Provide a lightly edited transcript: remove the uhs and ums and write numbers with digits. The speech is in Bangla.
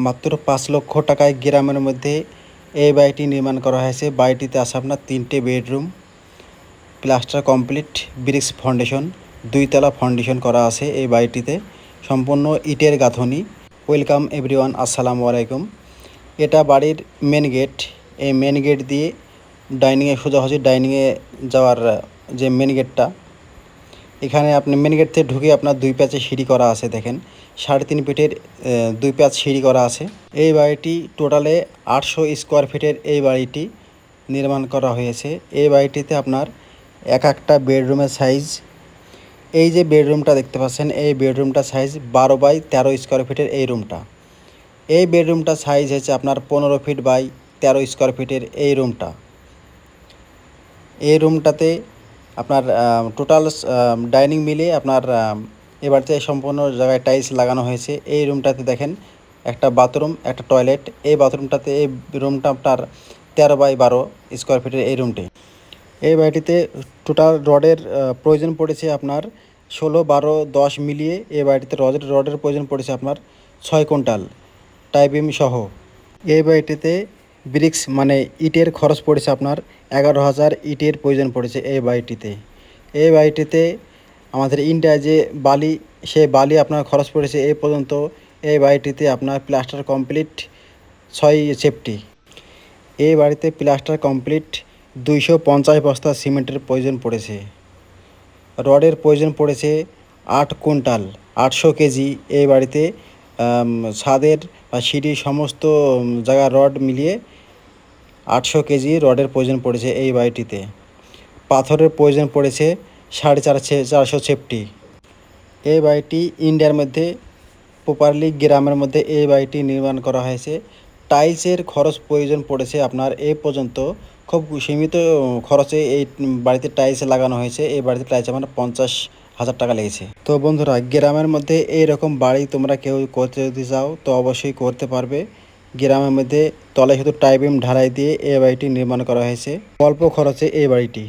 মাত্র 5 লক্ষ টাকায় গ্রামের মধ্যে এই বাড়িটি নির্মাণ করা হয়েছে। বাড়িটিতে আছে আপনার 3টে bedroom, plaster complete, bricks foundation, 2 তলা ফাউন্ডেশন করা আছে এই বাড়িটিতে, সম্পূর্ণ ইটের গাঁথনি। ওয়েলকাম এভরিওয়ান, আসসালামু আলাইকুম। এটা বাড়ির মেন গেট। এই মেন গেট দিয়ে ডাইনিংয়ে সোজাসুজি ডাইনিংয়ে যাওয়ার যে মেন গেটটা, এখানে আপনি মেন গেট থেকে ঢুকে আপনার 2 প্যাচে সিঁড়ি করা আছে। দেখেন 3.5 ফিটের 2 প্যাচ সিঁড়ি করা আছে। এই বাড়িটি টোটালে 800 স্কোয়ার ফিটের এই বাড়িটি নির্মাণ করা হয়েছে। এই বাড়িটিতে আপনার একটা বেডরুমের সাইজ, এই যে বেডরুমটা দেখতে পাচ্ছেন, এই বেডরুমটা সাইজ 12 বাই 13 স্কোয়ার ফিটের এই রুমটা। এই বেডরুমটা সাইজ হচ্ছে আপনার 15 ফিট বাই 13 স্কোয়ার ফিটের এই রুমটা। এই রুমটাতে আপনার টোটাল ডাইনিং মিলিয়ে আপনার এবারতে সম্পূর্ণ জায়গায় টাইলস লাগানো হয়েছে। এই রুমটাতে দেখেন একটা বাথরুম, একটা টয়লেট। এই বাথরুমটাতে, এই রুমটা আপনার 13 বাই 12 স্কোয়ার ফিটের এই রুমটি। এই বাড়িটিতে টোটাল রডের প্রয়োজন পড়েছে আপনার 16, 12, 10 মিলিয়ে এই বাড়িটিতে রডের প্রয়োজন পড়েছে আপনার 6 কুইন্টাল টাই বিম সহ। এই বাড়িটিতে ব্রিক্স মানে ইটের খরচ পড়েছে আপনার 11,000 ইটের প্রয়োজন পড়েছে এই বাড়িটিতে। এই বাড়িটিতে আমাদের ইন্ডিয়া যে বালি, সে বালি আপনার খরচ পড়েছে এই পর্যন্ত এই বাড়িটিতে আপনার প্লাস্টার কমপ্লিট 6 সেফটি। এই বাড়িতে প্লাস্টার কমপ্লিট 250 বস্তা সিমেন্টের প্রয়োজন পড়েছে। রডের প্রয়োজন পড়েছে 8 কুইন্টাল, 800 কেজি। এই বাড়িতে ছাদের বা সিঁড়ি সমস্ত জায়গা রড মিলিয়ে 800 কেজি রডের প্রয়োজন পড়েছে এই বাড়িটিতে। পাথরের প্রয়োজন পড়েছে 450 সেফটি। এই বাড়িটি ইন্ডিয়ার মধ্যে প্রপারলি গ্রামের মধ্যে এই বাড়িটি নির্মাণ করা হয়েছে। টাইলসের খরচ প্রয়োজন পড়েছে আপনার এই পর্যন্ত খুব সীমিত খরচে এই বাড়িতে টাইলস লাগানো হয়েছে। এই বাড়িতে টাইলস আমার 50,000 টাকা লেগেছে। তো বন্ধুরা, গ্রামের মধ্যে এইরকম বাড়ি তোমরা কেউ করতে যদি চাও তো অবশ্যই করতে পারবে। গ্রামের মধ্যে তলায় শুধু টাই বিম ঢালাই দিয়ে এই বাড়িটি নির্মাণ করা হয়েছে অল্প খরচে এই বাড়িটি।